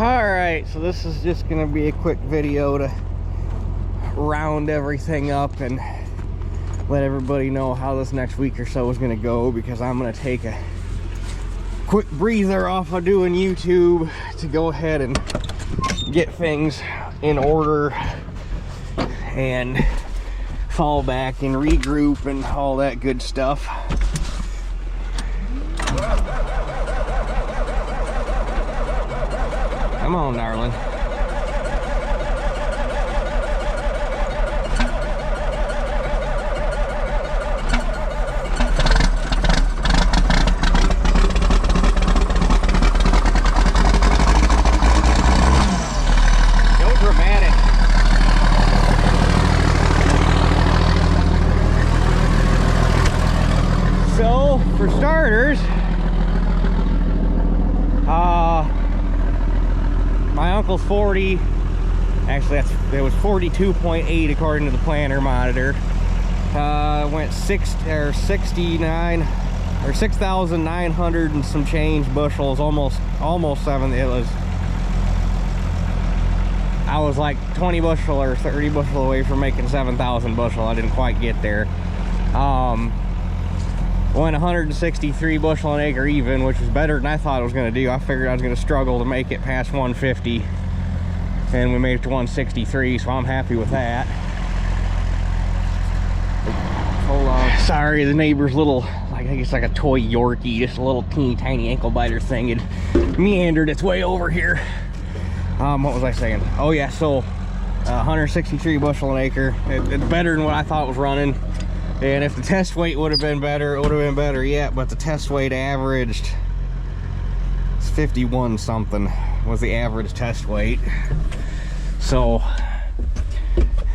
Alright, so this is just gonna be a quick video to round everything up and let everybody know how this next week or so is gonna go, because I'm gonna take a quick breather off of doing YouTube to go ahead and get things in order and fall back and regroup and all that good stuff. Come on, darling. So dramatic. So, for starters, my uncle's 40, actually it was 42.8 according to the planner monitor. Went 6,900 and some change bushels, almost 7. It was, I was like 20 bushel or 30 bushel away from making 7,000 bushel. I didn't quite get there. Went 163 bushel an acre even, which was better than I thought it was going to do. I figured I was going to struggle to make it past 150, and we made it to 163, so I'm happy with that. Hold on. Sorry, the neighbor's little, like, I think it's like a toy Yorkie, just a little teeny tiny ankle biter thing. It meandered its way over here. What was I saying? Oh yeah, so 163 bushel an acre. It's better than what I thought was running. And if the test weight would have been better, it would have been better yet, but the test weight averaged, it's 51 something was the average test weight. So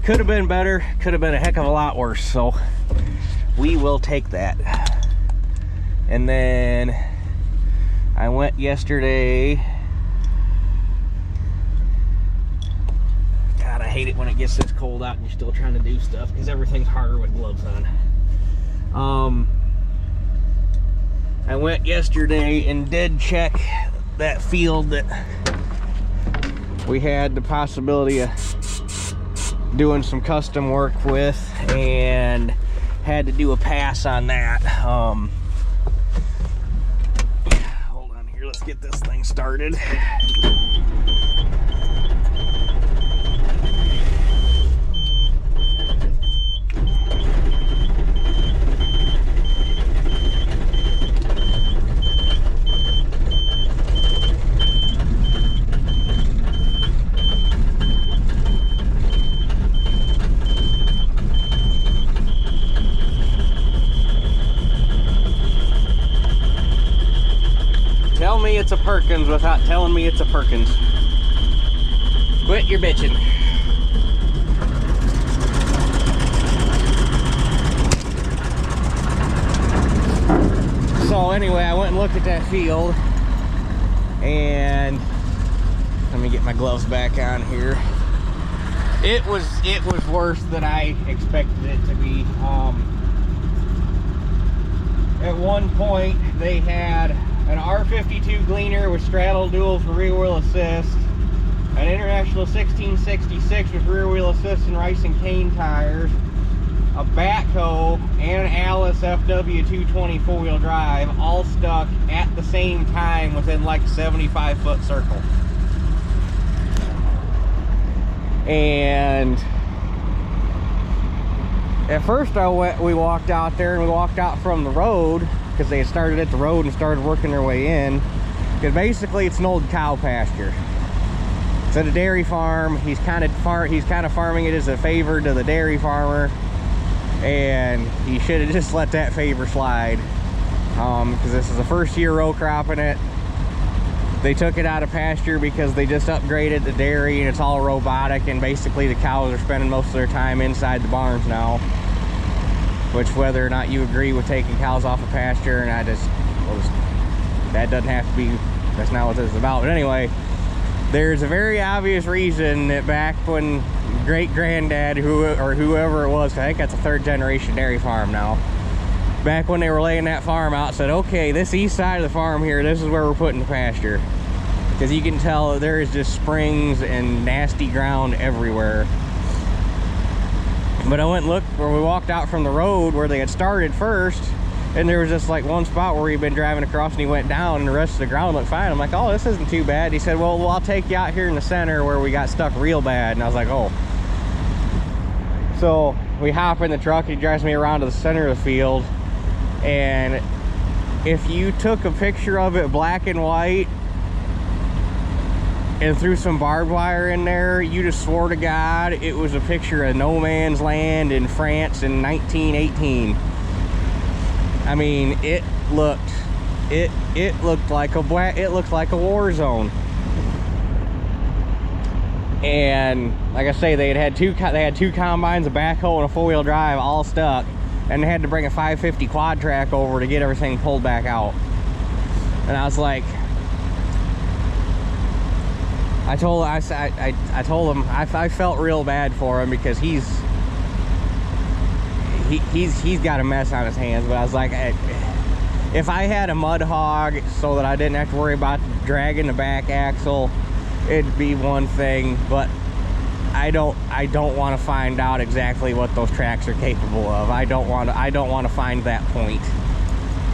could have been better, could have been a heck of a lot worse, so we will take that. And then I went yesterday. God, I hate it when it gets this cold out and you're still trying to do stuff, because everything's harder with gloves on. I went yesterday and did check that field that we had the possibility of doing some custom work with, and had to do a pass on that. Hold on here, let's get this thing started. Tell me it's a Perkins without telling me it's a Perkins. Quit your bitching. So anyway, I went and looked at that field, and let me get my gloves back on here. It was worse than I expected it to be. At one point they had an R52 gleaner with straddle dual for rear wheel assist, an International 1666 with rear wheel assist and rice and cane tires, a backhoe, and an Alice FW220 four-wheel drive, all stuck at the same time within like a 75-foot circle. And at first we walked out there, and we walked out from the road, because they had started at the road and started working their way in. Because basically it's an old cow pasture. It's at a dairy farm. He's kind of farming it as a favor to the dairy farmer, and he should have just let that favor slide, because this is the first year row cropping it. They took it out of pasture because they just upgraded the dairy, and it's all robotic, and basically the cows are spending most of their time inside the barns now. Which, whether or not you agree with taking cows off of pasture, and that doesn't have to be, that's not what this is about. But anyway, there's a very obvious reason that back when great-granddad, whoever it was, I think that's a third-generation dairy farm now, back when they were laying that farm out, said, okay, this east side of the farm here, this is where we're putting the pasture. because you can tell there is just springs and nasty ground everywhere. But I went and looked where we walked out from the road where they had started first, and there was just like one spot where he'd been driving across and he went down and the rest of the ground looked fine. I'm like, oh, this isn't too bad. He said, well, I'll take you out here in the center where we got stuck real bad. And I was like, oh. So we hop in the truck, he drives me around to the center of the field, and if you took a picture of it black and white and threw some barbed wire in there, you just swore to God it was a picture of no man's land in France in 1918. I mean, it looked like a war zone. And like I say, they had two combines, a backhoe, and a four-wheel drive all stuck, and they had to bring a 550 quad track over to get everything pulled back out. And I was like, I told him I felt real bad for him because he's got a mess on his hands. But I was like, if I had a mud hog so that I didn't have to worry about dragging the back axle, it'd be one thing. But I don't want to find out exactly what those tracks are capable of. I don't want to find that point.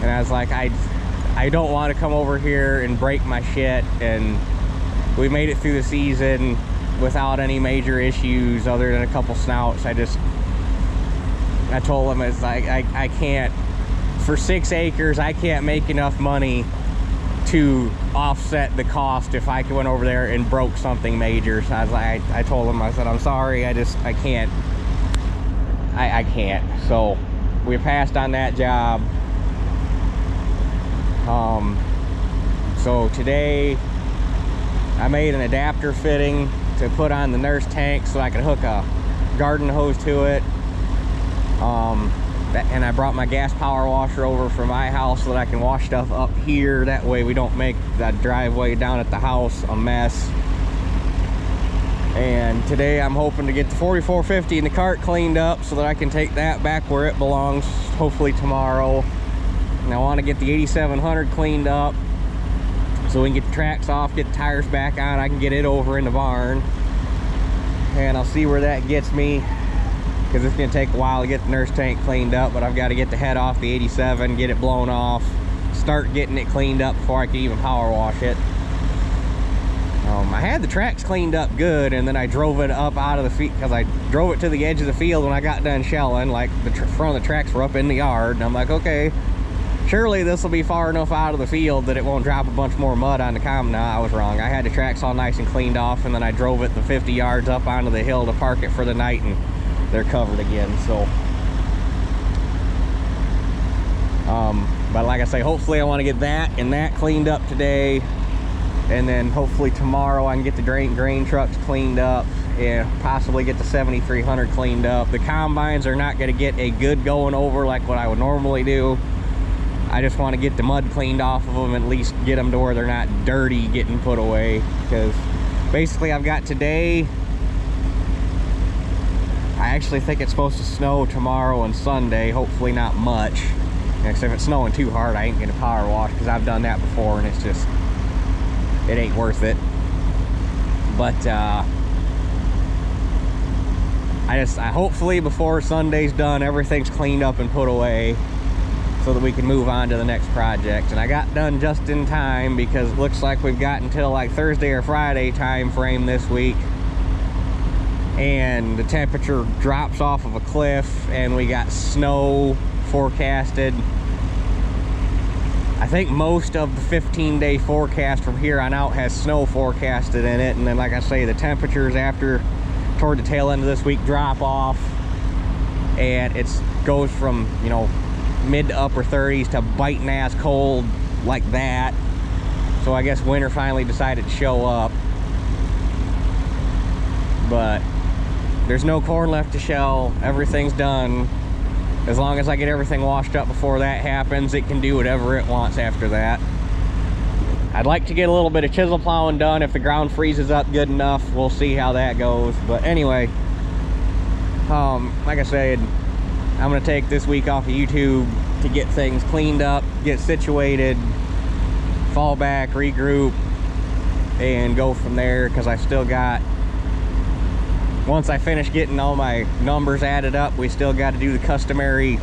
And I was like, I don't want to come over here and break my shit. And we made it through the season without any major issues other than a couple snouts. I told him, it's like, I can't, for 6 acres, I can't make enough money to offset the cost if I went over there and broke something major. So I was like, I told him, I said, I'm sorry, I can't. I can't. So we passed on that job. So today I made an adapter fitting to put on the nurse tank so I could hook a garden hose to it. And I brought my gas power washer over from my house so that I can wash stuff up here. That way we don't make that driveway down at the house a mess. And today I'm hoping to get the 4450 in the cart cleaned up so that I can take that back where it belongs, hopefully tomorrow. And I want to get the 8700 cleaned up so we can get the tracks off, get the tires back on. I can get it over in the barn, and I'll see where that gets me, because it's going to take a while to get the nurse tank cleaned up. But I've got to get the head off the 87, get it blown off, start getting it cleaned up before I can even power wash it. I had the tracks cleaned up good, and then I drove it up out of the field, because I drove it to the edge of the field when I got done shelling. Like, the front of the tracks were up in the yard, and I'm like, okay, surely this will be far enough out of the field that it won't drop a bunch more mud on the common. No, I was wrong. I had the tracks all nice and cleaned off, and then I drove it the 50 yards up onto the hill to park it for the night, and they're covered again. So but like I say, hopefully I want to get that and that cleaned up today, and then hopefully tomorrow I can get the grain trucks cleaned up and possibly get the 7300 cleaned up. The combines are not going to get a good going over like what I would normally do. I just want to get the mud cleaned off of them, at least get them to where they're not dirty getting put away. Because basically I've got today, I actually think it's supposed to snow tomorrow and Sunday, hopefully not much. Because if it's snowing too hard, I ain't gonna power wash, because I've done that before and it's just, it ain't worth it. But I hopefully before Sunday's done, everything's cleaned up and put away so that we can move on to the next project. And I got done just in time, because it looks like we've got until like Thursday or Friday time frame this week, and the temperature drops off of a cliff, and we got snow forecasted. I think most of the 15-day forecast from here on out has snow forecasted in it. And then, like I say, the temperatures toward the tail end of this week drop off, and it goes from, you know, mid to upper 30s to biting ass cold like that. So I guess winter finally decided to show up. But there's no corn left to shell. Everything's done. As long as I get everything washed up before that happens, it can do whatever it wants after that. I'd like to get a little bit of chisel plowing done if the ground freezes up good enough. We'll see how that goes. But anyway, like I said, I'm gonna take this week off of YouTube to get things cleaned up, get situated, fall back, regroup, and go from there, because I still got, once I finish getting all my numbers added up, we still got to do the customary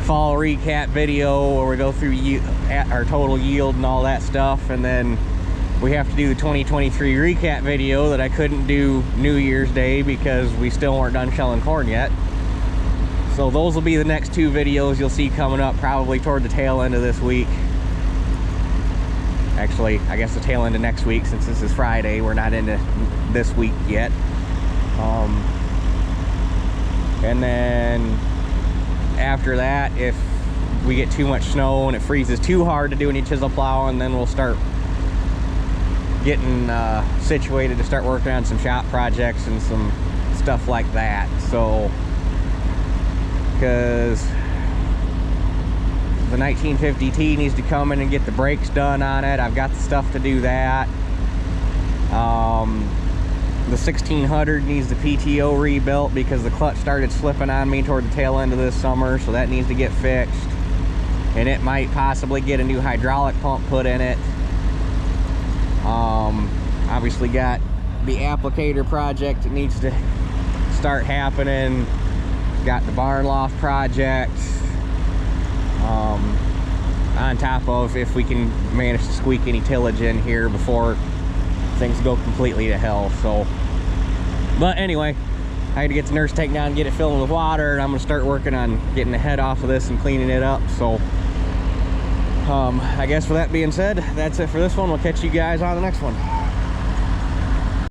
fall recap video where we go through our total yield and all that stuff, and then we have to do the 2023 recap video that I couldn't do New Year's Day because we still weren't done shelling corn yet. So those will be the next 2 videos you'll see coming up probably toward the tail end of this week. Actually, I guess the tail end of next week, since this is Friday. We're not into this week yet. And then after that, if we get too much snow and it freezes too hard to do any chisel plowing, then we'll start getting situated to start working on some shop projects and some stuff like that. So, because the 1950T needs to come in and get the brakes done on it. I've got the stuff to do that. The 1600 needs the PTO rebuilt because the clutch started slipping on me toward the tail end of this summer, so that needs to get fixed. And it might possibly get a new hydraulic pump put in it. Obviously got the applicator project that needs to start happening. Got the barn loft project. On top of if we can manage to squeak any tillage in here before things go completely to hell. So, but anyway, I had to get the nurse tank down and get it filled with water, and I'm gonna start working on getting the head off of this and cleaning it up. So I guess with that being said, that's it for this one. We'll catch you guys on the next one.